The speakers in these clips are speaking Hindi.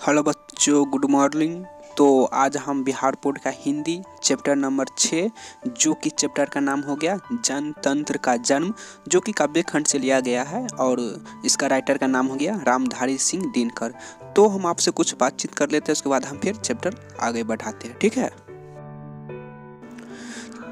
हेलो बच्चों, गुड मॉर्निंग। तो आज हम बिहार बोर्ड का हिंदी चैप्टर नंबर 6 जो कि चैप्टर का नाम हो गया जनतंत्र का जन्म, जो कि काव्य खंड से लिया गया है और इसका राइटर का नाम हो गया रामधारी सिंह दिनकर। तो हम आपसे कुछ बातचीत कर लेते हैं, उसके बाद हम फिर चैप्टर आगे बढ़ाते हैं, ठीक है।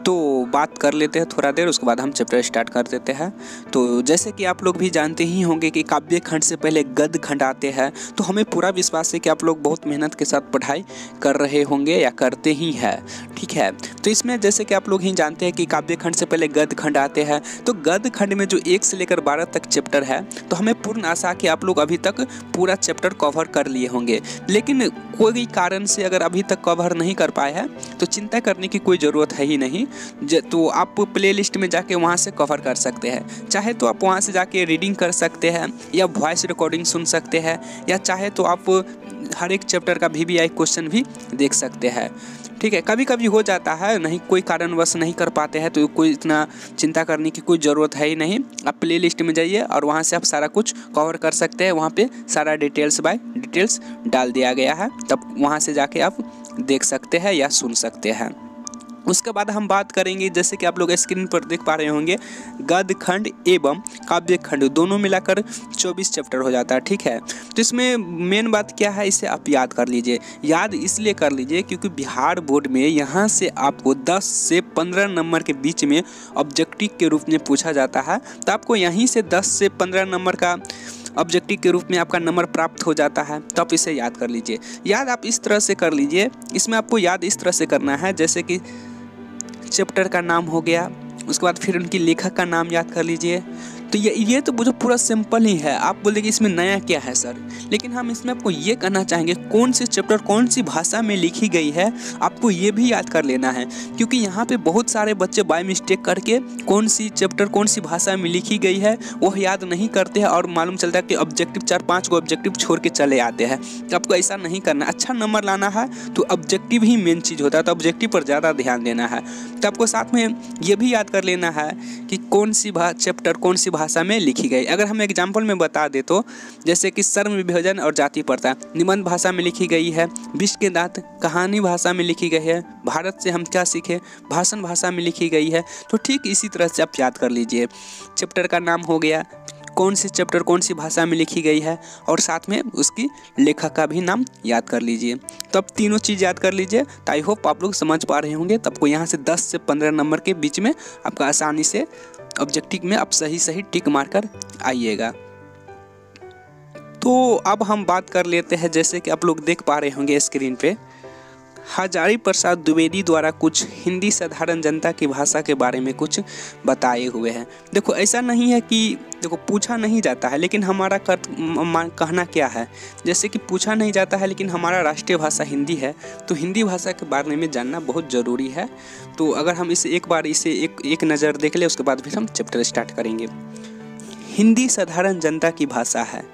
तो बात कर लेते हैं थोड़ा देर, उसके बाद हम चैप्टर स्टार्ट कर देते हैं। तो जैसे कि आप लोग भी जानते ही होंगे कि काव्य खंड से पहले गद्य खंड आते हैं। तो हमें पूरा विश्वास है कि आप लोग बहुत मेहनत के साथ पढ़ाई कर रहे होंगे या करते ही हैं, ठीक है। तो इसमें जैसे कि आप लोग ही जानते हैं कि काव्य खंड से पहले गद्य खंड आते हैं। तो गद्य खंड में जो 1 से लेकर 12 तक चैप्टर है, तो हमें पूर्ण आशा कि आप लोग अभी तक पूरा चैप्टर कवर कर लिए होंगे। लेकिन कोई कारण से अगर अभी तक कवर नहीं कर पाए हैं तो चिंता करने की कोई ज़रूरत है ही नहीं। तो आप प्ले लिस्ट में जाके वहाँ से कवर कर सकते हैं। चाहे तो आप वहाँ से जाके रीडिंग कर सकते हैं या वॉइस रिकॉर्डिंग सुन सकते हैं, या चाहे तो आप हर एक चैप्टर का VVI क्वेश्चन भी देख सकते हैं, ठीक है। कभी कभी हो जाता है, नहीं कोई कारणवश नहीं कर पाते हैं तो कोई इतना चिंता करने की कोई ज़रूरत है ही नहीं। आप प्ले लिस्ट में जाइए और वहाँ से आप सारा कुछ कवर कर सकते हैं। वहाँ पे सारा डिटेल्स बाय डिटेल्स डाल दिया गया है, तब वहाँ से जाके आप देख सकते हैं या सुन सकते हैं। उसके बाद हम बात करेंगे, जैसे कि आप लोग स्क्रीन पर देख पा रहे होंगे, गद्य खंड एवं काव्य खंड दोनों मिलाकर 24 चैप्टर हो जाता है, ठीक है। तो इसमें मेन बात क्या है, इसे आप याद कर लीजिए। याद इसलिए कर लीजिए क्योंकि बिहार बोर्ड में यहाँ से आपको 10 से 15 नंबर के बीच में ऑब्जेक्टिव के रूप में पूछा जाता है। तो आपको यहीं से 10 से 15 नंबर का ऑब्जेक्टिव के रूप में आपका नंबर प्राप्त हो जाता है। तो आप इसे याद कर लीजिए। याद आप इस तरह से कर लीजिए, इसमें आपको याद इस तरह से करना है, जैसे कि चैप्टर का नाम हो गया, उसके बाद फिर उनकी लेखक का नाम याद कर लीजिए। तो ये तो जो पूरा सिंपल ही है। आप बोलेंगे इसमें नया क्या है सर, लेकिन हम इसमें आपको ये कहना चाहेंगे कौन सी चैप्टर कौन सी भाषा में लिखी गई है, आपको ये भी याद कर लेना है। क्योंकि यहाँ पे बहुत सारे बच्चे बाय मिस्टेक करके कौन सी चैप्टर कौन सी भाषा में लिखी गई है वो याद नहीं करते हैं और मालूम चलता है कि ऑब्जेक्टिव 4-5 को ऑब्जेक्टिव छोड़ के चले आते हैं। तो आपको ऐसा नहीं करना। अच्छा नंबर लाना है तो ऑब्जेक्टिव ही मेन चीज़ होता है, तो ऑब्जेक्टिव पर ज़्यादा ध्यान देना है। तो आपको साथ में ये भी याद कर लेना है कि कौन सी चैप्टर कौन सी भाषा में लिखी गई। अगर हम एग्जाम्पल में बता दे तो जैसे कि श्रम विभाजन और जाति प्रथा निबंध भाषा में लिखी गई है, विश्व के दांत कहानी भाषा में लिखी गई है, भारत से हम क्या सीखे भाषण भाषा में लिखी गई है। तो ठीक इसी तरह से आप याद कर लीजिए। चैप्टर का नाम हो गया, कौन सी चैप्टर कौन सी भाषा में लिखी गई है, और साथ में उसकी लेखक का भी नाम याद कर लीजिए। तो अब तीनों चीज़ याद कर लीजिए। तो आई होप आप लोग समझ पा रहे होंगे। तब को यहाँ से 10 से 15 नंबर के बीच में आपका आसानी से ऑब्जेक्टिव में आप सही टिक मारकर आइएगा। तो अब हम बात कर लेते हैं, जैसे कि आप लोग देख पा रहे होंगे स्क्रीन पे, हजारी प्रसाद द्विवेदी द्वारा कुछ हिंदी साधारण जनता की भाषा के बारे में कुछ बताए हुए हैं। देखो ऐसा नहीं है कि देखो पूछा नहीं जाता है, लेकिन हमारा कहना क्या है, जैसे कि पूछा नहीं जाता है लेकिन हमारा राष्ट्रीय भाषा हिंदी है, तो हिंदी भाषा के बारे में जानना बहुत ज़रूरी है। तो अगर हम इसे एक बार एक नज़र देख ले, उसके बाद फिर हम चैप्टर स्टार्ट करेंगे। हिंदी साधारण जनता की भाषा है,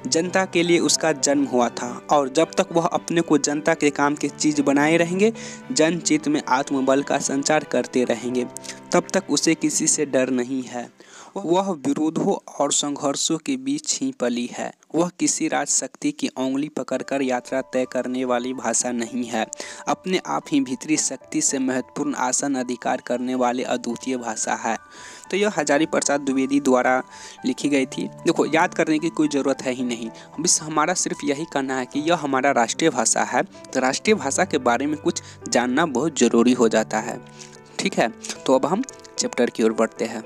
जनता के लिए उसका जन्म हुआ था, और जब तक वह अपने को जनता के काम की चीज़ बनाए रहेंगे, जनचित्त में आत्मबल का संचार करते रहेंगे, तब तक उसे किसी से डर नहीं है। वह विरोधों और संघर्षों के बीच ही पली है। वह किसी राज शक्ति की उंगली पकड़कर यात्रा तय करने वाली भाषा नहीं है। अपने आप ही भीतरी शक्ति से महत्वपूर्ण आसन अधिकार करने वाली अद्वितीय भाषा है। तो यह हजारी प्रसाद द्विवेदी द्वारा लिखी गई थी। देखो याद करने की कोई ज़रूरत है ही नहीं, बस हमारा सिर्फ यही कहना है कि यह हमारा राष्ट्रीय भाषा है। तो राष्ट्रीय भाषा के बारे में कुछ जानना बहुत ज़रूरी हो जाता है, ठीक है। तो अब हम चैप्टर की ओर बढ़ते हैं।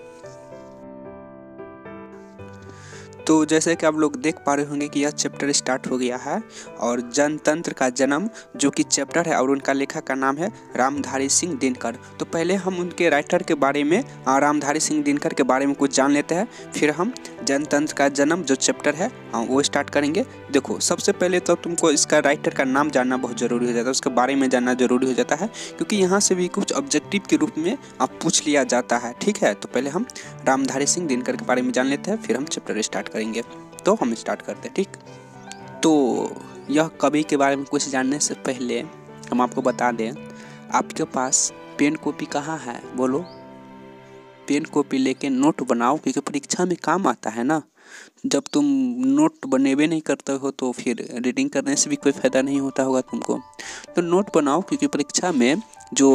तो जैसे कि आप लोग देख पा रहे होंगे कि यह चैप्टर स्टार्ट हो गया है, और जनतंत्र का जन्म जो कि चैप्टर है, और उनका लेखक का नाम है रामधारी सिंह दिनकर। तो पहले हम उनके राइटर के बारे में, रामधारी सिंह दिनकर के बारे में कुछ जान लेते हैं, फिर हम जनतंत्र का जन्म जो चैप्टर है वो स्टार्ट करेंगे। देखो सबसे पहले तो तुमको इसका राइटर का नाम जानना बहुत ज़रूरी हो जाता है, उसके बारे में जानना ज़रूरी हो जाता है, क्योंकि यहाँ से भी कुछ ऑब्जेक्टिव के रूप में आप पूछ लिया जाता है, ठीक है। तो पहले हम रामधारी सिंह दिनकर के बारे में जान लेते हैं, फिर हम चैप्टर स्टार्ट करेंगे। तो हम स्टार्ट करते हैं, ठीक। तो यह कवि के बारे में कुछ जानने से पहले हम आपको बता दें, आपके पास पेन कॉपी कहाँ है, बोलो। पेन कॉपी लेके नोट बनाओ, क्योंकि परीक्षा में काम आता है ना। जब तुम नोट बनेबे नहीं करते हो तो फिर रीडिंग करने से भी कोई फ़ायदा नहीं होता होगा तुमको। तो नोट बनाओ, क्योंकि परीक्षा में जो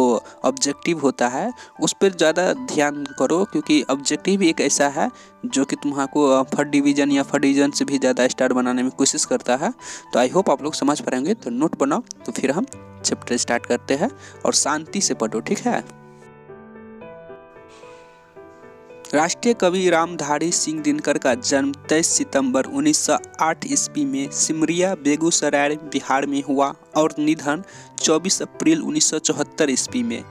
ऑब्जेक्टिव होता है उस पर ज़्यादा ध्यान करो, क्योंकि ऑब्जेक्टिव एक ऐसा है जो कि तुम्हारा फर्स्ट डिवीज़न या फर्स्ट डिवीज़न से भी ज़्यादा स्टार बनाने में कोशिश करता है। तो आई होप आप लोग समझ पाएंगे। तो नोट बनाओ, तो फिर हम चैप्टर स्टार्ट करते हैं और शांति से पढ़ो, ठीक है। राष्ट्रीय कवि रामधारी सिंह दिनकर का जन्म 23 सितंबर 1908 ईस्वी में सिमरिया बेगूसराय बिहार में हुआ और निधन 24 अप्रैल 1974 ईस्वी में।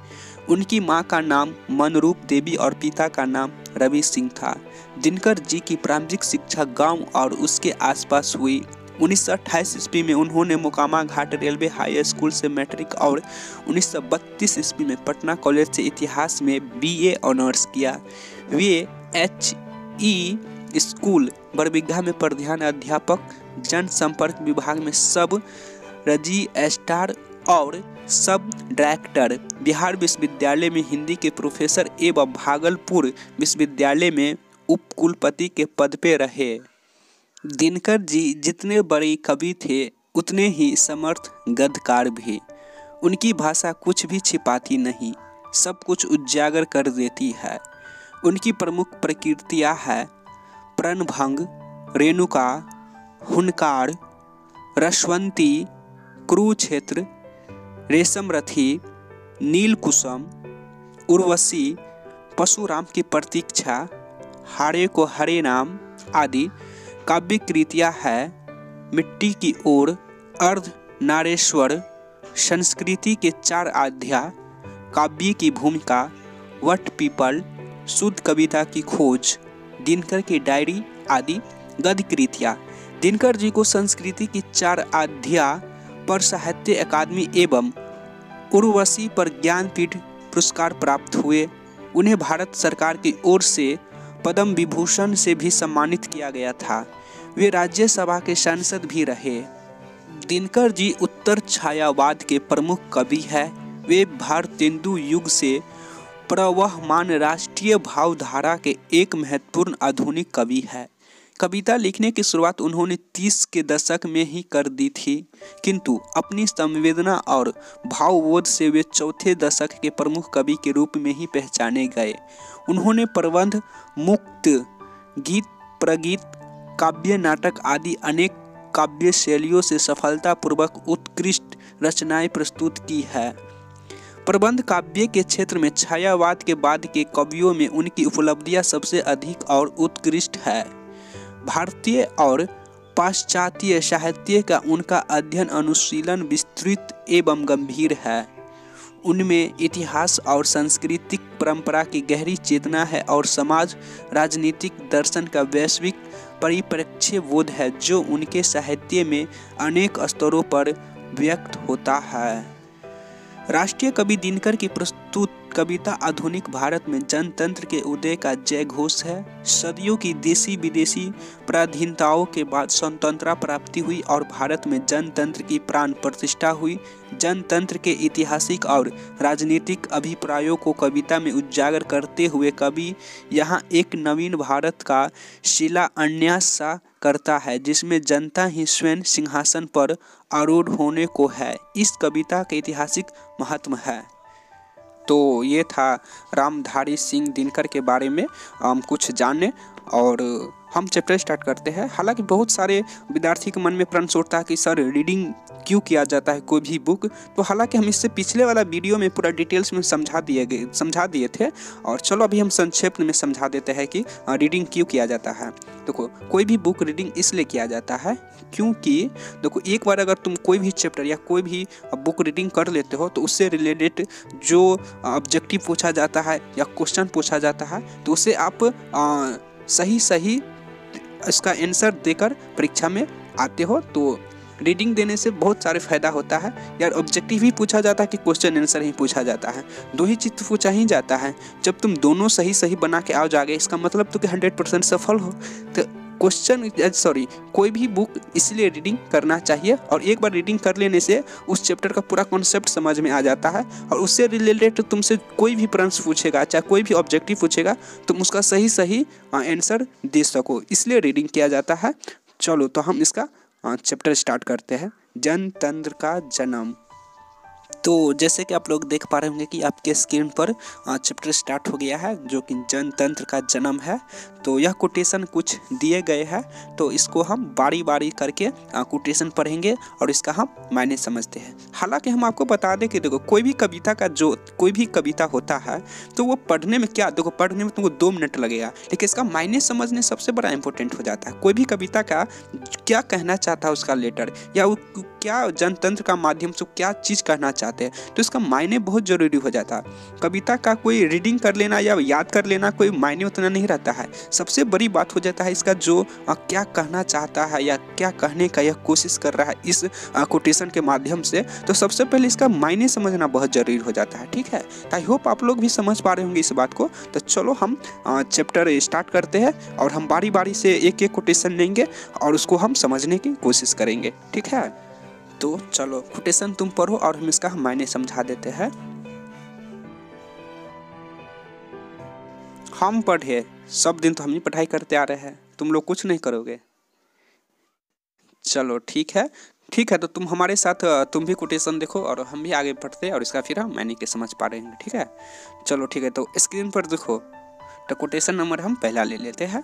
उनकी मां का नाम मनरूप देवी और पिता का नाम रवि सिंह था। दिनकर जी की प्रारंभिक शिक्षा गांव और उसके आसपास हुई। 1928 ईस्वी में उन्होंने मोकामा घाट रेलवे हाई स्कूल से मैट्रिक और 1932 ईस्वी में पटना कॉलेज से इतिहास में BA ऑनर्स किया। वे HE स्कूल बरबीघा में प्रधान अध्यापक, जनसंपर्क विभाग में सब रजिस्ट्रार और सब डायरेक्टर, बिहार विश्वविद्यालय में हिंदी के प्रोफेसर एवं भागलपुर विश्वविद्यालय में उपकुलपति के पद पे रहे। दिनकर जी जितने बड़े कवि थे उतने ही समर्थ गद्यकार भी। उनकी भाषा कुछ भी छिपाती नहीं, सब कुछ उजागर कर देती है। उनकी प्रमुख प्रकृतियाँ हैं प्रणभंग, रेणुका, हुनकार, रसवंती, कुरुक्षेत्र, रेशमरथी, नीलकुसुम, उर्वशी, परशुराम की प्रतीक्षा, हारे को हरे नाम आदि। काव्य कृतियाँ है मिट्टी की ओर, अर्ध नारेश्वर, संस्कृति के 4 अध्याय, काव्य की भूमिका, वट पीपल, शुद्ध कविता की खोज, दिनकर की डायरी आदि गद्य कृतियाँ। दिनकर जी को संस्कृति की 4 अध्याय पर साहित्य अकादमी एवं उर्वशी पर ज्ञानपीठ पुरस्कार प्राप्त हुए। उन्हें भारत सरकार की ओर से पद्म विभूषण से भी सम्मानित किया गया था। वे राज्यसभा के सांसद भी रहे। दिनकर जी उत्तर छायावाद के प्रमुख कवि हैं। वे भारतेंदु युग से प्रवहमान राष्ट्रीय भावधारा के एक महत्वपूर्ण आधुनिक कवि हैं। कविता लिखने की शुरुआत उन्होंने 30 के दशक में ही कर दी थी, किंतु अपनी संवेदना और भावबोध से वे चौथे दशक के प्रमुख कवि के रूप में ही पहचाने गए। उन्होंने प्रबंध, मुक्त, गीत, प्रगीत, काव्य, नाटक आदि अनेक काव्य शैलियों से सफलतापूर्वक उत्कृष्ट रचनाएं प्रस्तुत की है। प्रबंध काव्य के क्षेत्र में छायावाद के बाद के कवियों में उनकी उपलब्धियां सबसे अधिक और उत्कृष्ट है। भारतीय और पाश्चात्य साहित्य का उनका अध्ययन अनुशीलन विस्तृत एवं गंभीर है। उनमें इतिहास और सांस्कृतिक परंपरा की गहरी चेतना है और समाज राजनीतिक दर्शन का वैश्विक परिप्रेक्ष्य बोध है, जो उनके साहित्य में अनेक स्तरों पर व्यक्त होता है। राष्ट्रीय कवि दिनकर की प्रस्तुत कविता आधुनिक भारत में जनतंत्र के उदय का जय घोष है। सदियों की देशी विदेशी पराधीनताओं के बाद स्वतंत्रता प्राप्ति हुई और भारत में जनतंत्र की प्राण प्रतिष्ठा हुई। जनतंत्र के ऐतिहासिक और राजनीतिक अभिप्रायों को कविता में उजागर करते हुए कवि यहाँ एक नवीन भारत का शिलान्यास सा करता है, जिसमें जनता ही स्वयं सिंहासन पर आरूढ़ होने को है। इस कविता के ऐतिहासिक महत्व है। तो ये था रामधारी सिंह दिनकर के बारे में कुछ जानने, और हम चैप्टर स्टार्ट करते हैं। हालांकि बहुत सारे विद्यार्थी के मन में प्रश्न उठता है कि सर रीडिंग क्यों किया जाता है कोई भी बुक। तो हालांकि हम इससे पिछले वाला वीडियो में पूरा डिटेल्स में समझा दिए थे, और चलो अभी हम संक्षेप में समझा देते हैं कि रीडिंग क्यों किया जाता है। देखो, कोई भी बुक रीडिंग इसलिए किया जाता है क्योंकि देखो, एक बार अगर तुम कोई भी चैप्टर या कोई भी बुक रीडिंग कर लेते हो तो उससे रिलेटेड जो ऑब्जेक्टिव पूछा जाता है या क्वेश्चन पूछा जाता है तो उसे आप सही इसका आंसर देकर परीक्षा में आते हो। तो रीडिंग देने से बहुत सारे फायदा होता है यार। ऑब्जेक्टिव ही पूछा जाता है कि क्वेश्चन आंसर ही पूछा जाता है, दो ही चीज पूछा ही जाता है। जब तुम दोनों सही बना के आओ जागे, इसका मतलब तो कि 100% सफल हो। तो कोई भी बुक इसलिए रीडिंग करना चाहिए, और एक बार रीडिंग कर लेने से उस चैप्टर का पूरा कॉन्सेप्ट समझ में आ जाता है, और उससे रिलेटेड तुमसे कोई भी प्रश्न पूछेगा, चाहे कोई भी ऑब्जेक्टिव पूछेगा, तुम उसका सही आंसर दे सको, इसलिए रीडिंग किया जाता है। चलो तो हम इसका चैप्टर स्टार्ट करते हैं, जनतंत्र का जन्म। तो जैसे कि आप लोग देख पा रहे होंगे कि आपके स्क्रीन पर चैप्टर स्टार्ट हो गया है, जो कि जनतंत्र का जन्म है। तो यह कोटेशन कुछ दिए गए हैं, तो इसको हम बारी बारी करके कोटेशन पढ़ेंगे और इसका हम मायने समझते हैं। हालांकि हम आपको बता दें कि देखो, कोई भी कविता होता है तो वो पढ़ने में पढ़ने में तुमको 2 मिनट लगेगा, लेकिन इसका मायने समझने सबसे बड़ा इंपॉर्टेंट हो जाता है। कोई भी कविता का क्या कहना चाहता है उसका लेटर, या वो क्या जनतंत्र का माध्यम से क्या चीज़ कहना चाहते हैं, तो इसका मायने बहुत जरूरी हो जाता है। कविता का कोई रीडिंग कर लेना या याद कर लेना कोई मायने उतना नहीं रहता है, सबसे बड़ी बात हो जाता है इसका जो क्या कहना चाहता है या क्या कहने का यह कोशिश कर रहा है इस कोटेशन के माध्यम से, तो सबसे पहले इसका मायने समझना बहुत जरूरी हो जाता है। ठीक है, आई होप आप लोग भी समझ पा रहे होंगे इस बात को। तो चलो हम चैप्टर स्टार्ट करते हैं, और हम बारी बारी से एक एक कोटेशन लेंगे और उसको हम समझने की कोशिश करेंगे। ठीक है, तो चलो कोटेशन तुम पढ़ो और हम इसका मायने समझा देते हैं। हम पढ़े, सब दिन तो हम ही पढ़ाई करते आ रहे हैं, तुम लोग कुछ नहीं करोगे। चलो ठीक है, तो तुम हमारे साथ तुम भी कोटेशन देखो और हम भी आगे पढ़ते हैं, और इसका फिर हम मायने के समझ पा रहे हैं। ठीक है, चलो ठीक है, तो स्क्रीन पर देखो, तो कोटेशन नंबर हम पहला ले लेते हैं।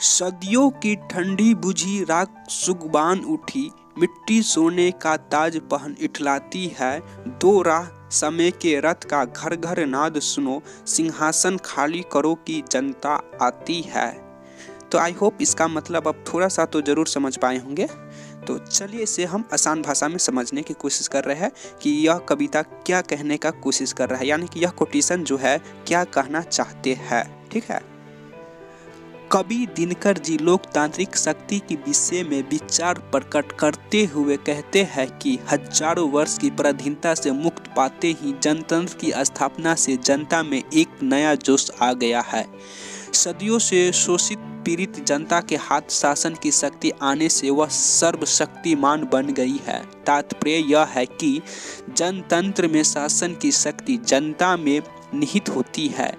सदियों की ठंडी बुझी राख सुगबान उठी, मिट्टी सोने का ताज पहन इठलाती है, 2 राह समय के रथ का घर घर नाद सुनो, सिंहासन खाली करो की जनता आती है। तो आई होप इसका मतलब अब थोड़ा सा तो जरूर समझ पाए होंगे। तो चलिए इसे हम आसान भाषा में समझने की कोशिश कर रहे हैं कि यह कविता क्या कहने का कोशिश कर रहा है, यानी कि यह कोटेशन जो है क्या कहना चाहते हैं। ठीक है, कवि दिनकर जी लोकतांत्रिक शक्ति के विषय में विचार प्रकट करते हुए कहते हैं कि हजारों वर्ष की पराधीनता से मुक्त पाते ही जनतंत्र की स्थापना से जनता में एक नया जोश आ गया है। सदियों से शोषित पीड़ित जनता के हाथ शासन की शक्ति आने से वह सर्वशक्तिमान बन गई है। तात्पर्य यह है कि जनतंत्र में शासन की शक्ति जनता में निहित होती है,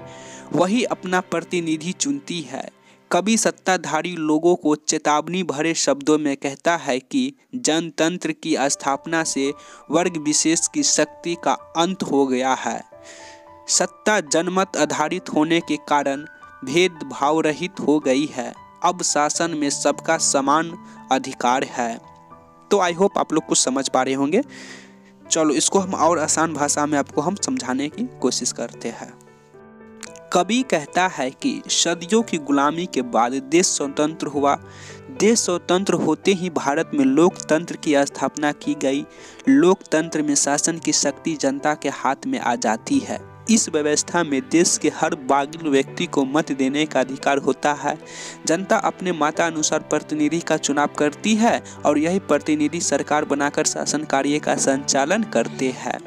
वही अपना प्रतिनिधि चुनती है। कवि सत्ताधारी लोगों को चेतावनी भरे शब्दों में कहता है कि जनतंत्र की स्थापना से वर्ग विशेष की शक्ति का अंत हो गया है। सत्ता जनमत आधारित होने के कारण भेदभाव रहित हो गई है। अब शासन में सबका समान अधिकार है। तो आई होप आप लोग कुछ समझ पा रहे होंगे। चलो इसको हम और आसान भाषा में आपको हम समझाने की कोशिश करते हैं। कवि कहता है कि सदियों की गुलामी के बाद देश स्वतंत्र हुआ। देश स्वतंत्र होते ही भारत में लोकतंत्र की स्थापना की गई। लोकतंत्र में शासन की शक्ति जनता के हाथ में आ जाती है। इस व्यवस्था में देश के हर बागिल व्यक्ति को मत देने का अधिकार होता है। जनता अपने मतानुसार प्रतिनिधि का चुनाव करती है और यही प्रतिनिधि सरकार बनाकर शासन कार्य का संचालन करते हैं।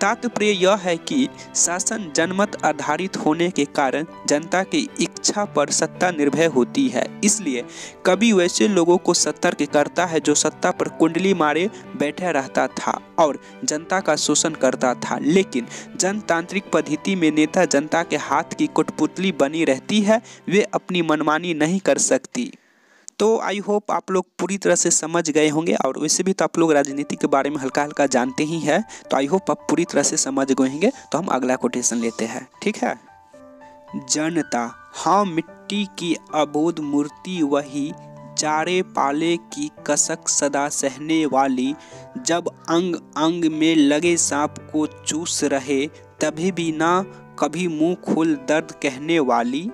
तात्पर्य यह है कि शासन जनमत आधारित होने के कारण जनता की इच्छा पर सत्ता निर्भर होती है। इसलिए कवि वैसे लोगों को सतर्क करता है जो सत्ता पर कुंडली मारे बैठा रहता था और जनता का शोषण करता था। लेकिन जनतांत्रिक पद्धति में नेता जनता के हाथ की कठपुतली बनी रहती है, वे अपनी मनमानी नहीं कर सकती। तो आई होप आप लोग पूरी तरह से समझ गए होंगे, और वैसे भी तो आप लोग राजनीति के बारे में हल्का हल्का जानते ही हैं। तो आई होप आप पूरी तरह से समझ गए होंगे। तो हम अगला कोटेशन लेते हैं। ठीक है, जनता हाँ मिट्टी की अबोध मूर्ति वही, चारे पाले की कसक सदा सहने वाली, जब अंग अंग में लगे सांप को चूस रहे, तभी भी ना कभी मुंह खोल दर्द कहने वाली।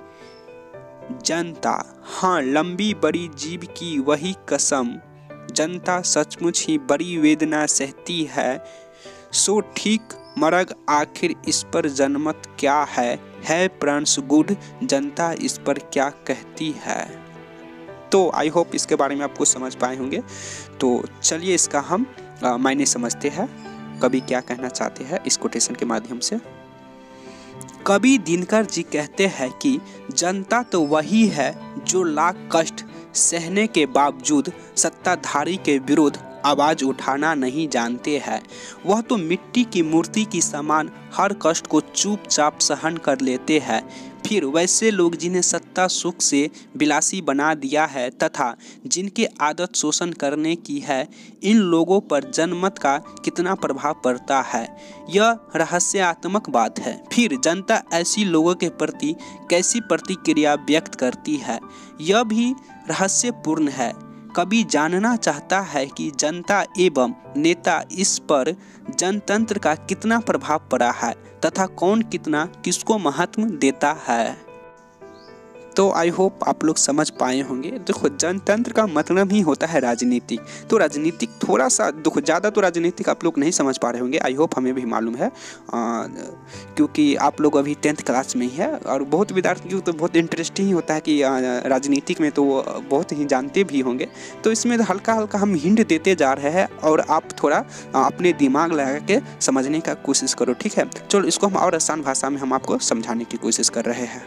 जनता हाँ लंबी बड़ी जीभ की वही कसम, जनता सचमुच ही बड़ी वेदना सहती है। सो ठीक मरग आखिर इस पर जनमत क्या है प्राण सुगुढ़, जनता इस पर क्या कहती है। तो आई होप इसके बारे में आपको समझ पाए होंगे। तो चलिए इसका हम मायने समझते हैं, कवि क्या कहना चाहते हैं इस कोटेशन के माध्यम से। कवि दिनकर जी कहते हैं कि जनता तो वही है जो लाख कष्ट सहने के बावजूद सत्ताधारी के विरुद्ध आवाज उठाना नहीं जानते हैं। वह तो मिट्टी की मूर्ति की समान हर कष्ट को चुपचाप सहन कर लेते हैं। फिर वैसे लोग जिन्हें सत्ता सुख से विलासी बना दिया है तथा जिनकी आदत शोषण करने की है, इन लोगों पर जनमत का कितना प्रभाव पड़ता है, यह रहस्यात्मक बात है। फिर जनता ऐसी लोगों के प्रति कैसी प्रतिक्रिया व्यक्त करती है, यह भी रहस्यपूर्ण है। कवि जानना चाहता है कि जनता एवं नेता इस पर जनतंत्र का कितना प्रभाव पड़ा है तथा कौन कितना किसको महत्व देता है। तो आई होप आप लोग समझ पाए होंगे। देखो, जनतंत्र का मतलब ही होता है राजनीतिक। तो राजनीतिक थोड़ा सा देखो, ज़्यादा तो राजनीतिक आप लोग नहीं समझ पा रहे होंगे। आई होप हमें भी मालूम है, क्योंकि आप लोग अभी 10th क्लास में ही है और बहुत विद्यार्थियों को तो बहुत इंटरेस्टिंग ही होता है कि राजनीतिक में तो बहुत ही जानते भी होंगे। तो इसमें हल्का हल्का हम हिंट देते जा रहे हैं और आप थोड़ा अपने दिमाग लगा के समझने का कोशिश करो, ठीक है। चलो, इसको हम और आसान भाषा में हम आपको समझाने की कोशिश कर रहे हैं।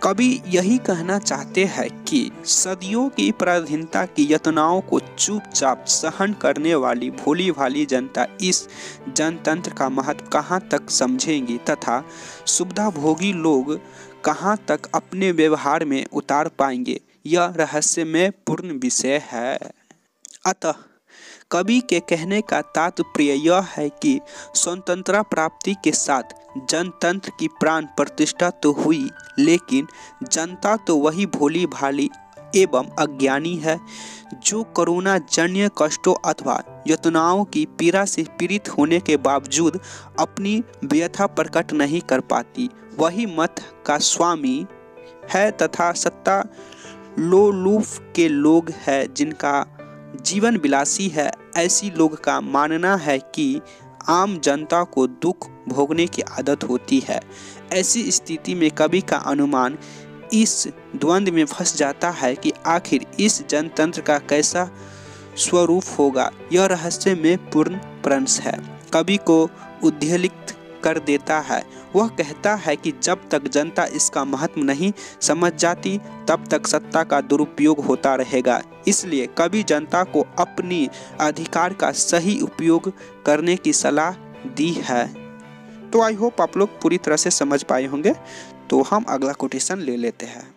कवि यही कहना चाहते हैं कि सदियों की पराधीनता की यातनाओं को चुपचाप सहन करने वाली भोली भाली जनता इस जनतंत्र का महत्व कहाँ तक समझेंगी तथा सुविधाभोगी लोग कहाँ तक अपने व्यवहार में उतार पाएंगे, यह रहस्यमय पूर्ण विषय है। अतः कवि के कहने का तात्पर्य यह है कि स्वतंत्रता प्राप्ति के साथ जनतंत्र की प्राण प्रतिष्ठा तो हुई, लेकिन जनता तो वही भोली भाली एवं अज्ञानी है जो कोरोना जन्य कष्टों अथवा यातनाओं की पीड़ा से पीड़ित होने के बावजूद अपनी व्यथा प्रकट नहीं कर पाती। वही मत का स्वामी है तथा सत्ता लोलुप के लोग है जिनका जीवन विलासी है। ऐसी लोग का मानना है कि आम जनता को दुख भोगने की आदत होती है। ऐसी स्थिति में कवि का अनुमान इस द्वंद्व में फंस जाता है कि आखिर इस जनतंत्र का कैसा स्वरूप होगा। यह रहस्य में पूर्ण प्रश्न है। कवि को उद्वेलित कर देता है। वह कहता है कि जब तक जनता इसका महत्व नहीं समझ जाती तब तक सत्ता का दुरुपयोग होता रहेगा। इसलिए कवि जनता को अपनी अधिकार का सही उपयोग करने की सलाह दी है। तो आई होप आप लोग पूरी तरह से समझ पाए होंगे। तो हम अगला कोटेशन ले लेते हैं।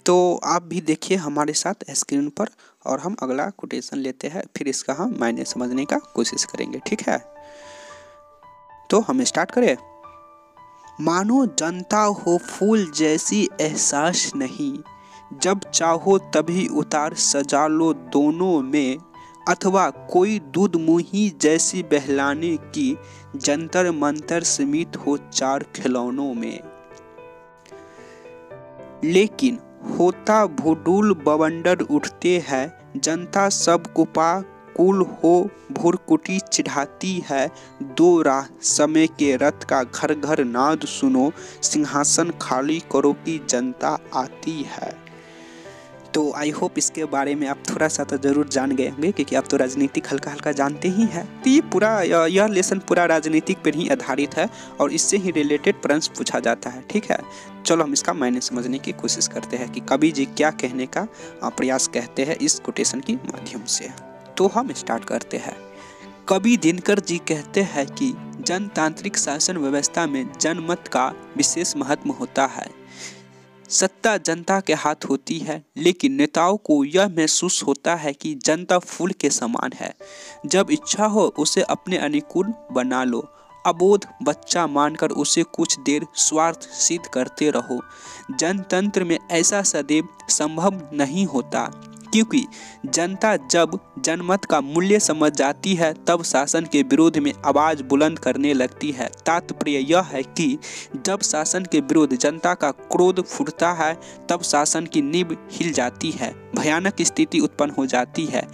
तो आप भी देखिए हमारे साथ स्क्रीन पर और हम अगला कोटेशन लेते हैं, फिर इसका हम मायने समझने का कोशिश करेंगे, ठीक है। तो हम स्टार्ट करें। मानो जनता हो फूल जैसी एहसास नहीं, जब चाहो तभी उतार सजा लो दोनों में, अथवा कोई दूध मुही जैसी बहलाने की जंतर मंतर सीमित हो चार खिलौनों में। लेकिन होता भूडूल बवंडर उठते हैं, जनता सब कुपा कुल हो भुरकुटी चिढ़ाती है। दो राह समय के रथ का घर घर नाद सुनो, सिंहासन खाली करो की जनता आती है। तो आई होप इसके बारे में आप थोड़ा सा तो जरूर जान गए होंगे, क्योंकि आप तो राजनीतिक हल्का हल्का जानते ही हैं। तो ये पूरा यह लेसन पूरा राजनीतिक पर ही आधारित है और इससे ही रिलेटेड प्रश्न पूछा जाता है, ठीक है। चलो हम इसका मायने समझने की कोशिश करते हैं कि कवि जी क्या कहने का प्रयास कहते हैं इस कोटेशन के माध्यम से। तो हम स्टार्ट करते हैं। कवि दिनकर जी कहते हैं कि जनतांत्रिक शासन व्यवस्था में जनमत का विशेष महत्व होता है। सत्ता जनता के हाथ होती है, लेकिन नेताओं को यह महसूस होता है कि जनता फूल के समान है, जब इच्छा हो उसे अपने अनुकूल बना लो, अबोध बच्चा मानकर उसे कुछ देर स्वार्थ सिद्ध करते रहो। जनतंत्र में ऐसा सदैव संभव नहीं होता, क्योंकि जनता जब जनमत का मूल्य समझ जाती है तब शासन के विरोध में आवाज बुलंद करने लगती है। तात्पर्य यह है कि जब शासन के विरोध जनता का क्रोध फूटता है तब शासन की नींव हिल जाती है, भयानक स्थिति उत्पन्न हो जाती है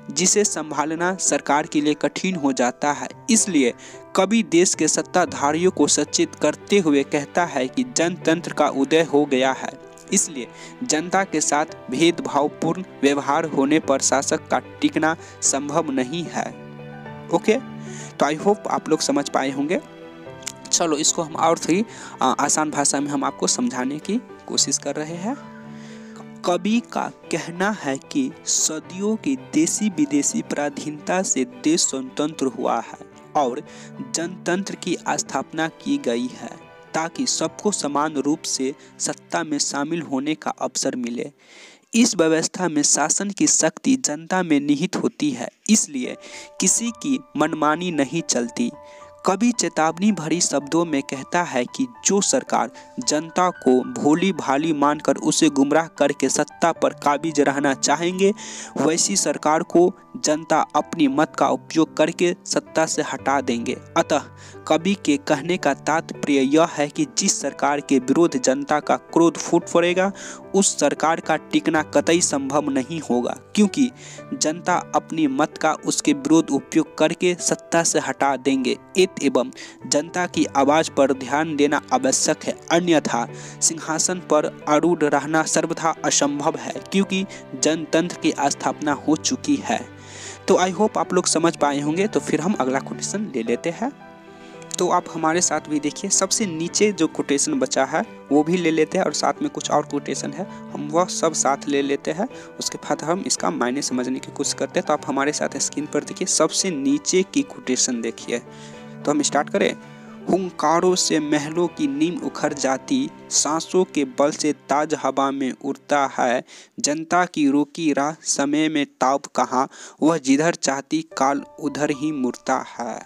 जिसे संभालना सरकार के लिए कठिन हो जाता है। इसलिए कवि देश के सत्ताधारियों को सचेत करते हुए कहता है कि जनतंत्र का उदय हो गया है, इसलिए जनता के साथ भेदभावपूर्ण व्यवहार होने पर शासक का टिकना संभव नहीं है। ओके, तो आई होप आप लोग समझ पाए होंगे। चलो इसको हम और थोड़ी आसान भाषा में हम आपको समझाने की कोशिश कर रहे हैं। कवि का कहना है कि सदियों की देशी विदेशी पराधीनता से देश स्वतंत्र हुआ है और जनतंत्र की स्थापना की गई है ताकि सबको समान रूप से सत्ता में शामिल होने का अवसर मिले। इस व्यवस्था में शासन की शक्ति जनता में निहित होती है, इसलिए किसी की मनमानी नहीं चलती। कवि चेतावनी भरी शब्दों में कहता है कि जो सरकार जनता को भोली भाली मानकर उसे गुमराह करके सत्ता पर काबिज रहना चाहेंगे, वैसी सरकार को जनता अपनी मत का उपयोग करके सत्ता से हटा देंगे। अतः कवि के कहने का तात्पर्य यह है कि जिस सरकार के विरोध जनता का क्रोध फूट पड़ेगा, उस सरकार का टिकना कतई संभव नहीं होगा, क्योंकि जनता अपनी मत का उसके विरोध उपयोग करके सत्ता से हटा देंगे। एवं जनता की आवाज पर ध्यान देना आवश्यक है, अन्यथा सिंहासन पर आरूढ़ रहना सर्वथा असंभव है, क्योंकि जनतंत्र की स्थापना हो चुकी है। तो आई होप आप लोग समझ पाए होंगे। तो फिर हम अगला कोटेशन ले लेते हैं। तो आप हमारे साथ भी देखिए, सबसे नीचे जो कोटेशन बचा है वो भी ले लेते हैं और साथ में कुछ और कोटेशन है, हम वह सब साथ ले लेते हैं। उसके बाद हम इसका मायने समझने की कोशिश करते हैं। तो आप हमारे साथ स्क्रीन पर देखिए, सबसे नीचे की कोटेशन देखिए। तो हम स्टार्ट करें। हुंकारों से महलों की नींव उखड़ जाती, सांसों के बल से ताज हवा में उड़ता है। जनता की रोकी राह समय में ताब कहाँ, वह जिधर चाहती काल उधर ही मुड़ता है।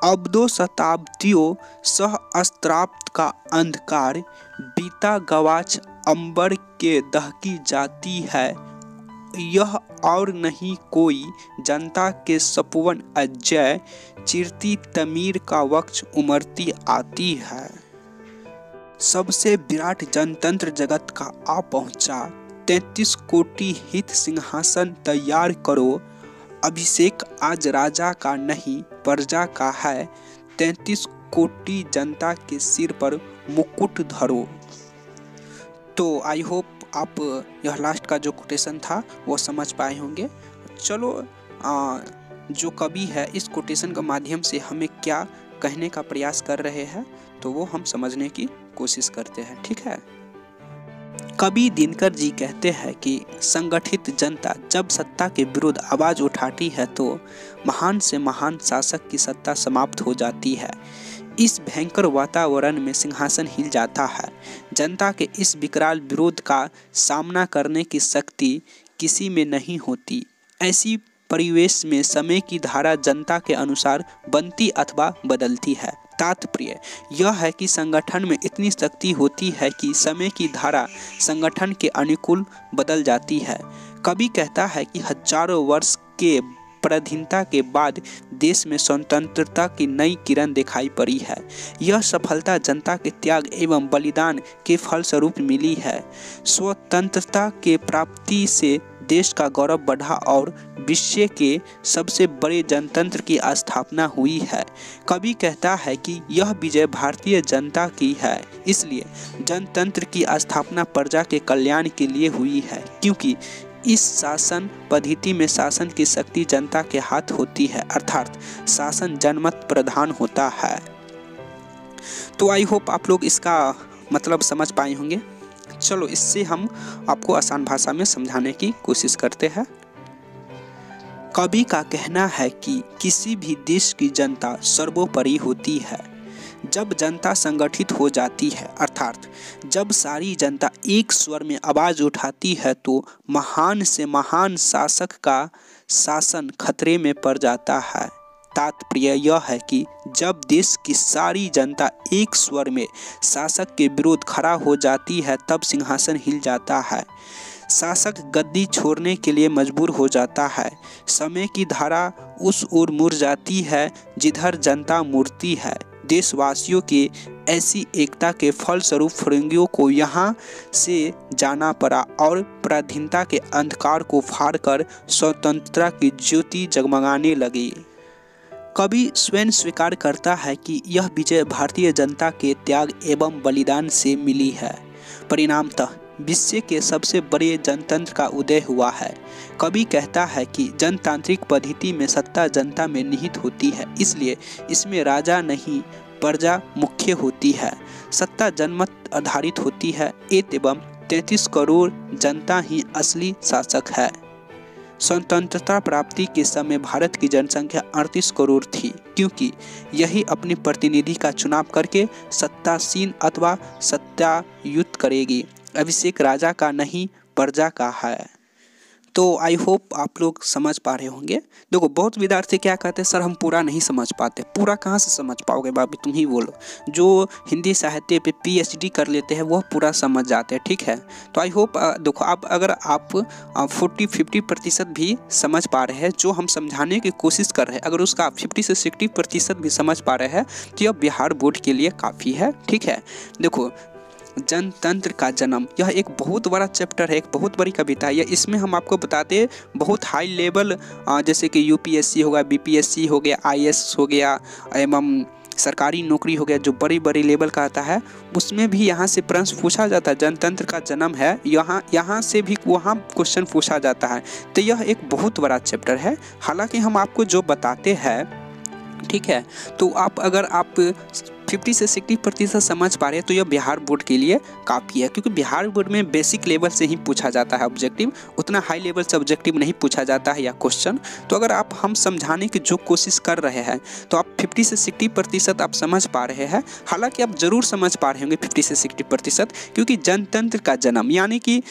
अब 2 शताब्दियों सहस्त्राब्द का अंधकार बीता गवाच अंबर के दहकी जाती है। यह और नहीं कोई जनता के सपुवन अजय, चिरती तमीर का वक्ष उमरती आती है। सबसे विराट जनतंत्र जगत का आ पहुंचा, 33 कोटि हित सिंहासन तैयार करो। अभिषेक आज राजा का नहीं प्रजा का है, 33 कोटि जनता के सिर पर मुकुट धरो। तो आई होप आप यह लास्ट का जो कोटेशन था वो समझ पाए होंगे। चलो जो कवि है इस कोटेशन के माध्यम से हमें क्या कहने का प्रयास कर रहे हैं, तो वो हम समझने की कोशिश करते हैं, ठीक है। कवि दिनकर जी कहते हैं कि संगठित जनता जब सत्ता के विरुद्ध आवाज उठाती है तो महान से महान शासक की सत्ता समाप्त हो जाती है। इस भयंकर वातावरण में सिंहासन हिल जाता है। जनता के इस विकराल विरोध का सामना करने की शक्ति किसी में नहीं होती। ऐसी परिवेश में समय की धारा जनता के अनुसार बनती अथवा बदलती है। तात्पर्य यह है कि संगठन में इतनी शक्ति होती है कि समय की धारा संगठन के अनुकूल बदल जाती है। कवि कहता है कि हजारों वर्ष के पराधीनता के बाद देश में स्वतंत्रता की नई किरण दिखाई पड़ी है। यह सफलता जनता के त्याग एवं बलिदान के फलस्वरूप मिली है। स्वतंत्रता के प्राप्ति से देश का गौरव बढ़ा और विश्व के सबसे बड़े जनतंत्र की स्थापना हुई है। कवि कहता है कि यह विजय भारतीय जनता की है, इसलिए जनतंत्र की स्थापना प्रजा के कल्याण के लिए हुई है, क्योंकि इस शासन पद्धति में शासन की शक्ति जनता के हाथ होती है, अर्थात शासन जनमत प्रधान होता है। तो आई होप आप लोग इसका मतलब समझ पाए होंगे। चलो इससे हम आपको आसान भाषा में समझाने की कोशिश करते हैं। कवि का कहना है कि किसी भी देश की जनता सर्वोपरि होती है। जब जनता संगठित हो जाती है, अर्थात जब सारी जनता एक स्वर में आवाज उठाती है, तो महान से महान शासक का शासन खतरे में पड़ जाता है। तात्पर्य यह है कि जब देश की सारी जनता एक स्वर में शासक के विरोध खड़ा हो जाती है, तब सिंहासन हिल जाता है। शासक गद्दी छोड़ने के लिए मजबूर हो जाता है। समय की धारा उस ओर मुड़ जाती है जिधर जनता मुड़ती है। देशवासियों की ऐसी एकता के फलस्वरूप फिरंगियों को यहाँ से जाना पड़ा और पराधीनता के अंधकार को फाड़कर स्वतंत्रता की ज्योति जगमगाने लगी। कवि स्वयं स्वीकार करता है कि यह विजय भारतीय जनता के त्याग एवं बलिदान से मिली है। परिणामतः विश्व के सबसे बड़े जनतंत्र का उदय हुआ है। कवि कहता है कि जनतांत्रिक पद्धति में सत्ता जनता में निहित होती है, इसलिए इसमें राजा नहीं प्रजा मुख्य होती है, सत्ता जनमत आधारित होती है, एवं 33 करोड़ जनता ही असली शासक है। स्वतंत्रता प्राप्ति के समय भारत की जनसंख्या 38 करोड़ थी, क्योंकि यही अपने प्रतिनिधि का चुनाव करके सत्तासीन अथवा सत्तायुत करेगी। अभिषेक राजा का नहीं प्रजा का है। तो आई होप आप लोग समझ पा रहे होंगे। देखो बहुत विद्यार्थी क्या कहते हैं, सर हम पूरा नहीं समझ पाते। पूरा कहाँ से समझ पाओगे बाबी, तुम ही बोलो। जो हिंदी साहित्य पे PhD कर लेते हैं वह पूरा समझ जाते हैं, ठीक है। तो आई होप देखो आप अगर आप 40-50% भी समझ पा रहे हैं जो हम समझाने की कोशिश कर रहे हैं, अगर उसका 50 से 60% भी समझ पा रहे हैं तो यह बिहार बोर्ड के लिए काफ़ी है, ठीक है। देखो जनतंत्र का जन्म, यह एक बहुत बड़ा चैप्टर है, एक बहुत बड़ी कविता है। इसमें हम आपको बताते बहुत हाई लेवल जैसे कि UPSC हो गया, BPSC हो गया, IAS हो गया एवं सरकारी नौकरी हो गया, जो बड़ी बड़ी लेवल का आता है उसमें भी यहाँ से प्रश्न पूछा जाता है। जनतंत्र का जन्म है, यहाँ से भी वहाँ क्वेश्चन पूछा जाता है। तो यह एक बहुत बड़ा चैप्टर है। हालांकि हम आपको जो बताते हैं, ठीक है, तो आप अगर आप 50 से 60% समझ पा रहे हैं तो यह बिहार बोर्ड के लिए काफ़ी है, क्योंकि बिहार बोर्ड में बेसिक लेवल से ही पूछा जाता है ऑब्जेक्टिव, उतना हाई लेवल से ऑब्जेक्टिव नहीं पूछा जाता है या क्वेश्चन। तो अगर आप हम समझाने की जो कोशिश कर रहे हैं तो आप 50 से 60% आप समझ पा रहे हैं। हालांकि आप ज़रूर समझ पा रहे होंगे 50 से 60%, क्योंकि जनतंत्र का जन्म यानी कि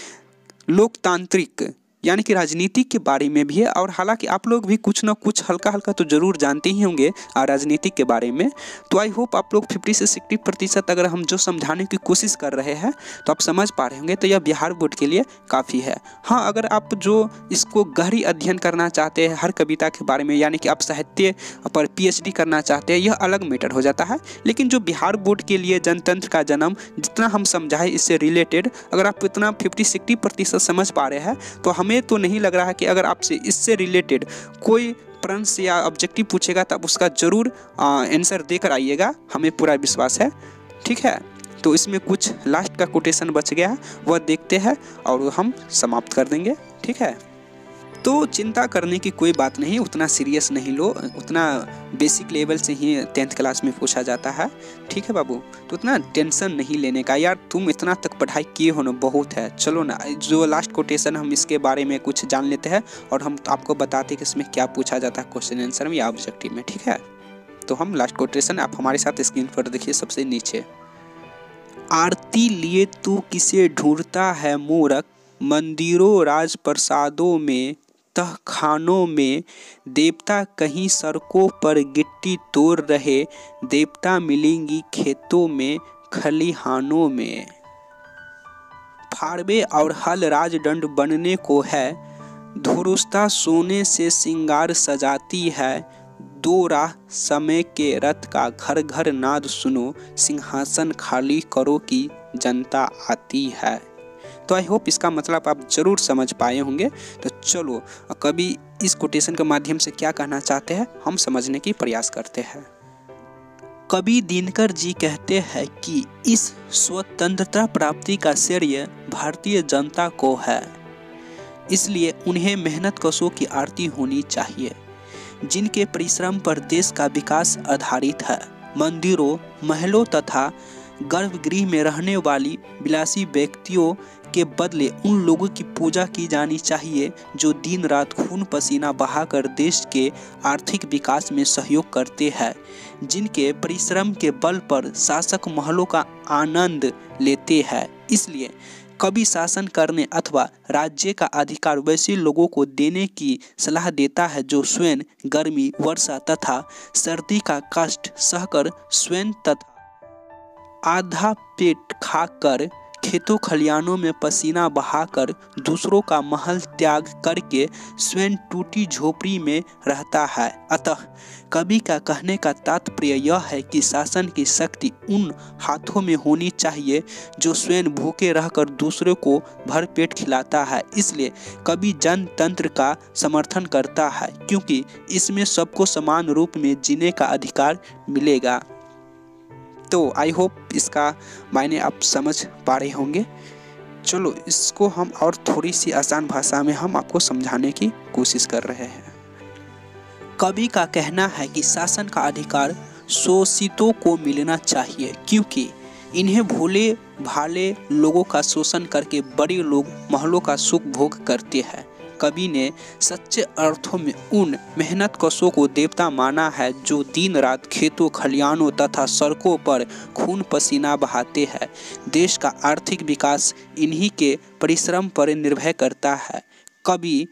लोकतांत्रिक यानी कि राजनीति के बारे में भी है। और हालांकि आप लोग भी कुछ ना कुछ हल्का हल्का तो ज़रूर जानते ही होंगे राजनीति के बारे में। तो आई होप आप लोग 50 से 60% अगर हम जो समझाने की कोशिश कर रहे हैं तो आप समझ पा रहे होंगे, तो यह बिहार बोर्ड के लिए काफ़ी है। हाँ, अगर आप जो इसको गहरी अध्ययन करना चाहते हैं हर कविता के बारे में, यानी कि आप साहित्य पर PhD करना चाहते हैं, यह अलग मैटर हो जाता है। लेकिन जो बिहार बोर्ड के लिए जनतंत्र का जन्म जितना हम समझाए इससे रिलेटेड, अगर आप इतना 50-60% समझ पा रहे हैं तो हमें तो नहीं लग रहा है कि अगर आपसे इससे रिलेटेड कोई प्रश्न या ऑब्जेक्टिव पूछेगा तब उसका जरूर आंसर देकर आइएगा, हमें पूरा विश्वास है, ठीक है। तो इसमें कुछ लास्ट का कोटेशन बच गया है, वह देखते हैं और हम समाप्त कर देंगे, ठीक है। तो चिंता करने की कोई बात नहीं, उतना सीरियस नहीं लो, उतना बेसिक लेवल से ही 10th क्लास में पूछा जाता है, ठीक है बाबू। तो उतना टेंशन नहीं लेने का, यार तुम इतना तक पढ़ाई किए हो ना, बहुत है। चलो ना, जो लास्ट कोटेशन हम इसके बारे में कुछ जान लेते हैं और हम आपको बताते हैं कि इसमें क्या पूछा जाता है क्वेश्चन आंसर में या ऑब्जेक्टिव में, ठीक है। तो हम लास्ट कोटेशन आप हमारे साथ स्क्रीन पर देखिए सबसे नीचे। आरती लिए तू किसे ढूंढता है मूरख, मंदिरों राजप्रसादों में तह खानों में, देवता कहीं सड़कों पर गिट्टी तोड़ रहे, देवता मिलेंगी खेतों में खलिहानों में। फाड़वे और हल राजदंड बनने को है, धुरुस्ता सोने से सिंगार सजाती है, दो राह समय के रथ का घर घर नाद सुनो, सिंहासन खाली करो की जनता आती है। तो आई होप इसका मतलब आप जरूर समझ पाए होंगे। तो चलो कभी इस कोटेशन के माध्यम से क्या कहना चाहते हैं हम समझने की प्रयास करते हैं। कवि दिनकर जी कहते हैं कि इस स्वतंत्रता प्राप्ति का श्रेय भारतीय जनता को है, इसलिए उन्हें मेहनत कशों की आरती होनी चाहिए, जिनके परिश्रम पर देश का विकास आधारित है। मंदिरों, महलों तथा गर्भगृह में रहने वाली विलासी व्यक्तियों के बदले उन लोगों की पूजा की जानी चाहिए जो दिन रात खून पसीना बहाकर देश के आर्थिक विकास में सहयोग करते हैं, जिनके परिश्रम के बल पर शासक महलों का आनंद लेते हैं। इसलिए कवि शासन करने अथवा राज्य का अधिकार वैसे लोगों को देने की सलाह देता है जो स्वयं गर्मी, वर्षा तथा सर्दी का कष्ट सहकर स्वयं तथा आधा पेट खाकर खेतों खलिहानों में पसीना बहाकर दूसरों का महल त्याग करके स्वयं टूटी झोपड़ी में रहता है। अतः कवि का कहने का तात्पर्य यह है कि शासन की शक्ति उन हाथों में होनी चाहिए जो स्वयं भूखे रहकर दूसरों को भरपेट खिलाता है। इसलिए कवि जनतंत्र का समर्थन करता है, क्योंकि इसमें सबको समान रूप में जीने का अधिकार मिलेगा। तो आई होप इसका मायने आप समझ पा रहे होंगे। चलो इसको हम और थोड़ी सी आसान भाषा में हम आपको समझाने की कोशिश कर रहे हैं। कवि का कहना है कि शासन का अधिकार शोषितों को मिलना चाहिए, क्योंकि इन्हें भोले भाले लोगों का शोषण करके बड़े लोग महलों का सुख भोग करते हैं। कवि ने सच्चे अर्थों में उन मेहनतकशों को देवता माना है जो दिन रात खेतों खलिहानों तथा सड़कों पर खून पसीना बहाते हैं। देश का आर्थिक विकास इन्हीं के परिश्रम पर निर्भर करता है। कवि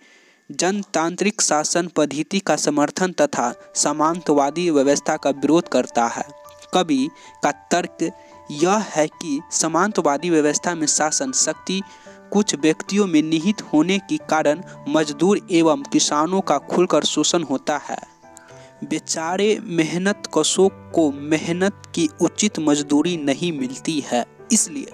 जनतांत्रिक शासन पद्धति का समर्थन तथा सामंतवादी व्यवस्था का विरोध करता है। कवि का तर्क यह है कि सामंतवादी व्यवस्था में शासन शक्ति कुछ व्यक्तियों में निहित होने के कारण मजदूर एवं किसानों का खुलकर शोषण होता है। बेचारे मेहनतकशों को मेहनत की उचित मजदूरी नहीं मिलती है। इसलिए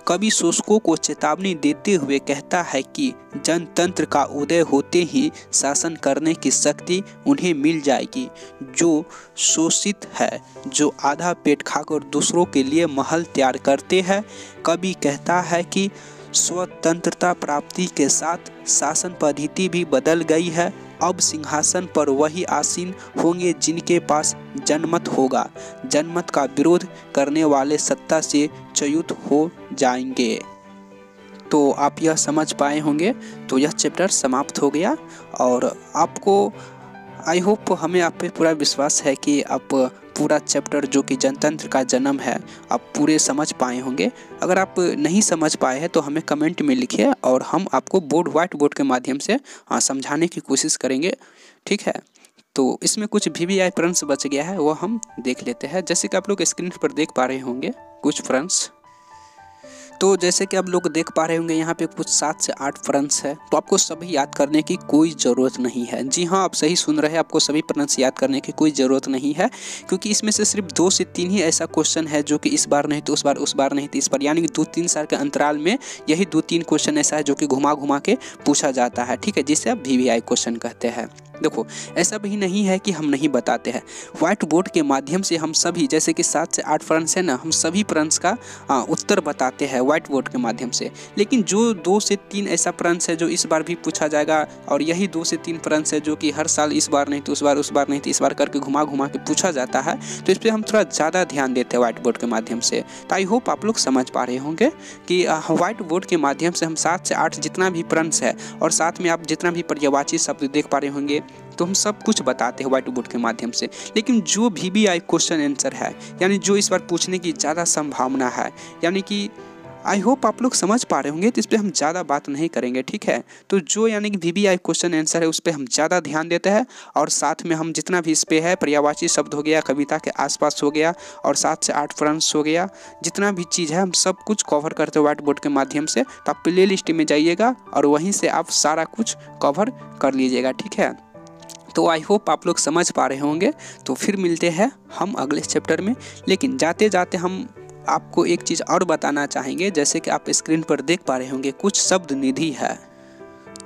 कवि शोषकों को चेतावनी देते हुए कहता है कि जनतंत्र का उदय होते ही शासन करने की शक्ति उन्हें मिल जाएगी। जो शोषित है, जो आधा पेट खाकर दूसरों के लिए महल तैयार करते हैं। कवि कहता है कि स्वतंत्रता प्राप्ति के साथ शासन पद्धति भी बदल गई है। अब सिंहासन पर वही आसीन होंगे जिनके पास जनमत होगा। जनमत का विरोध करने वाले सत्ता से च्युत हो जाएंगे। तो आप यह समझ पाए होंगे। तो यह चैप्टर समाप्त हो गया और आपको आई होप हमें आप पे पूरा विश्वास है कि आप पूरा चैप्टर जो कि जनतंत्र का जन्म है आप पूरे समझ पाए होंगे। अगर आप नहीं समझ पाए हैं तो हमें कमेंट में लिखिए और हम आपको व्हाइट बोर्ड के माध्यम से समझाने की कोशिश करेंगे, ठीक है। तो इसमें कुछ VVI प्रश्न बच गया है, वो हम देख लेते हैं। जैसे कि आप लोग स्क्रीन पर देख पा रहे होंगे कुछ प्रश्न। तो जैसे कि आप लोग देख पा रहे होंगे यहाँ पे कुछ 7 से 8 प्रश्न है। तो आपको सभी याद करने की कोई ज़रूरत नहीं है। जी हाँ, आप सही सुन रहे हैं, आपको सभी प्रश्न याद करने की कोई ज़रूरत नहीं है, क्योंकि इसमें से सिर्फ 2 से 3 ही ऐसा क्वेश्चन है जो कि इस बार नहीं तो उस बार नहीं तो इस बार, यानी कि 2-3 साल के अंतराल में यही 2-3 क्वेश्चन ऐसा है जो कि घुमा घुमा के पूछा जाता है, ठीक है, जिसे आप VVI क्वेश्चन कहते हैं। देखो, ऐसा भी नहीं है कि हम नहीं बताते हैं। व्हाइट बोर्ड के माध्यम से हम सभी, जैसे कि 7 से 8 प्रश्न है ना, हम सभी प्रश्न का उत्तर बताते हैं व्हाइट बोर्ड के माध्यम से। लेकिन जो 2 से 3 ऐसा प्रश्न है जो इस बार भी पूछा जाएगा और यही 2 से 3 प्रश्न है जो कि हर साल इस बार नहीं तो उस बार नहीं तो इस बार करके घुमा घुमा के पूछा जाता है, तो इस पर हम थोड़ा ज़्यादा ध्यान देते हैं व्हाइट बोर्ड के माध्यम से। तो आई होप आप लोग समझ पा रहे होंगे कि व्हाइट बोर्ड के माध्यम से हम 7 से 8 जितना भी प्रश्न है और साथ में आप जितना भी पर्यायवाची शब्द देख पा रहे होंगे तो हम सब कुछ बताते हैं व्हाइट बोर्ड के माध्यम से। लेकिन जो VVI क्वेश्चन आंसर है, यानी जो इस बार पूछने की ज़्यादा संभावना है, यानी कि आई होप आप लोग समझ पा रहे होंगे, तो इस पर हम ज़्यादा बात नहीं करेंगे, ठीक है। तो जो यानी कि VVI क्वेश्चन आंसर है उस पर हम ज़्यादा ध्यान देते हैं और साथ में हम जितना भी इस पर है पर्यायवाची शब्द हो गया, कविता के आसपास हो गया और 7 से 8 प्रश्न हो गया, जितना भी चीज़ है हम सब कुछ कवर करते हैं व्हाइट बोर्ड के माध्यम से। तो आप प्ले लिस्ट में जाइएगा और वहीं से आप सारा कुछ कवर कर लीजिएगा, ठीक है। तो आई होप आप लोग समझ पा रहे होंगे। तो फिर मिलते हैं हम अगले चैप्टर में। लेकिन जाते जाते हम आपको एक चीज़ और बताना चाहेंगे। जैसे कि आप स्क्रीन पर देख पा रहे होंगे कुछ शब्द निधि है।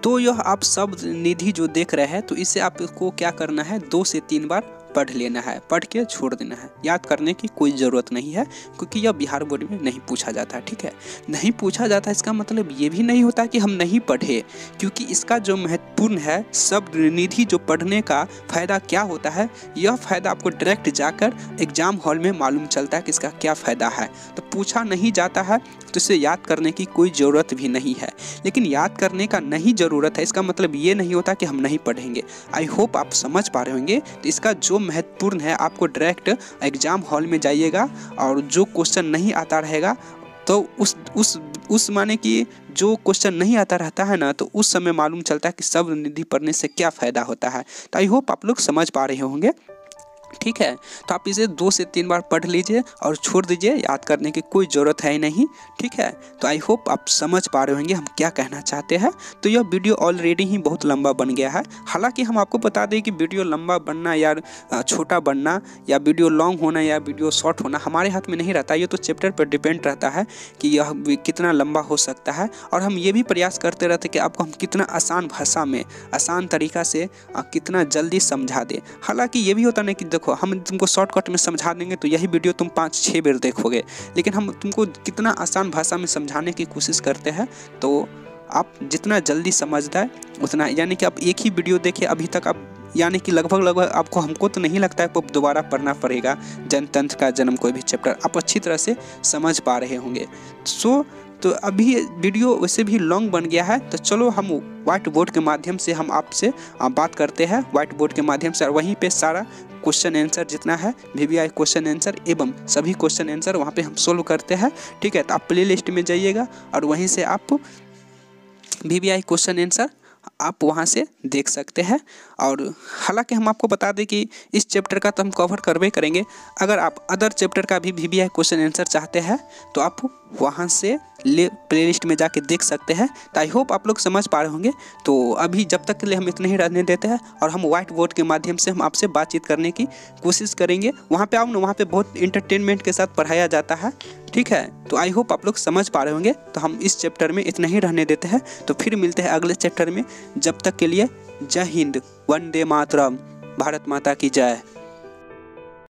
तो यह आप शब्द निधि जो देख रहे हैं, तो इसे आपको क्या करना है, 2 से 3 बार पढ़ लेना है, पढ़ के छोड़ देना है। याद करने की कोई ज़रूरत नहीं है, क्योंकि यह बिहार बोर्ड में नहीं पूछा जाता है, ठीक है। नहीं पूछा जाता है इसका मतलब ये भी नहीं होता कि हम नहीं पढ़े, क्योंकि इसका जो महत्वपूर्ण है शब्द निधि जो पढ़ने का फ़ायदा क्या होता है, यह फ़ायदा आपको डायरेक्ट जाकर एग्ज़ाम हॉल में मालूम चलता है कि इसका क्या फ़ायदा है। तो पूछा नहीं जाता है तो इसे याद करने की कोई ज़रूरत भी नहीं है। लेकिन याद करने का नहीं ज़रूरत है, इसका मतलब ये नहीं होता कि हम नहीं पढ़ेंगे। आई होप आप समझ पा रहे होंगे। तो इसका जो महत्वपूर्ण है, आपको डायरेक्ट एग्ज़ाम हॉल में जाइएगा और जो क्वेश्चन नहीं आता रहेगा तो उस माने कि जो क्वेश्चन नहीं आता रहता है ना, तो उस समय मालूम चलता है कि शब्द निधि पढ़ने से क्या फ़ायदा होता है। तो आई होप आप लोग समझ पा रहे होंगे, ठीक है। तो आप इसे 2 से 3 बार पढ़ लीजिए और छोड़ दीजिए, याद करने की कोई ज़रूरत है ही नहीं, ठीक है। तो आई होप आप समझ पा रहे होंगे हम क्या कहना चाहते हैं। तो यह वीडियो ऑलरेडी ही बहुत लंबा बन गया है। हालांकि हम आपको बता दें कि वीडियो लंबा बनना या छोटा बनना या वीडियो लॉन्ग होना या वीडियो शॉर्ट होना हमारे हाथ में नहीं रहता। ये तो चैप्टर पर डिपेंड रहता है कि यह कितना लंबा हो सकता है। और हम ये भी प्रयास करते रहते कि आपको हम कितना आसान भाषा में, आसान तरीक़ा से कितना जल्दी समझा दें। हालाँकि ये भी होता नहीं कि देखो हम तुमको शॉर्टकट में समझा देंगे तो यही वीडियो तुम 5-6 बार देखोगे, लेकिन हम तुमको कितना आसान भाषा में समझाने की कोशिश करते हैं। तो आप जितना जल्दी समझ जाए उतना, यानी कि आप एक ही वीडियो देखे, अभी तक आप यानी कि लगभग आपको, हमको तो नहीं लगता है आपको दोबारा पढ़ना पड़ेगा जनतंत्र का जन्म कोई भी चैप्टर, आप अच्छी तरह से समझ पा रहे होंगे। तो अभी वीडियो वैसे भी लॉन्ग बन गया है, तो चलो हम व्हाइट बोर्ड के माध्यम से हम आपसे बात करते हैं व्हाइट बोर्ड के माध्यम से, और वहीं पे सारा क्वेश्चन आंसर जितना है VVI क्वेश्चन आंसर एवं सभी क्वेश्चन आंसर वहाँ पे हम सोल्व करते हैं। ठीक है, तो आप प्ले लिस्ट में जाइएगा और वहीं से आप VVI क्वेश्चन आंसर आप वहाँ से देख सकते हैं। और हालांकि हम आपको बता दें कि इस चैप्टर का तो हम कवर करवे करेंगे, अगर आप अदर चैप्टर का भी VVI क्वेश्चन आंसर चाहते हैं तो आप वहाँ से प्लेलिस्ट में जाके देख सकते हैं। तो आई होप आप लोग समझ पा रहे होंगे। तो अभी जब तक के लिए हम इतना ही रहने देते हैं और हम व्हाइट बोर्ड के माध्यम से हम आपसे बातचीत करने की कोशिश करेंगे। वहाँ पे आओ ना, वहाँ पे बहुत इंटरटेनमेंट के साथ पढ़ाया जाता है। ठीक है, तो आई होप आप लोग समझ पा रहे होंगे। तो हम इस चैप्टर में इतना ही रहने देते हैं, तो फिर मिलते हैं अगले चैप्टर में। जब तक के लिए जय हिंद, वंदे मातरम, भारत माता की जय।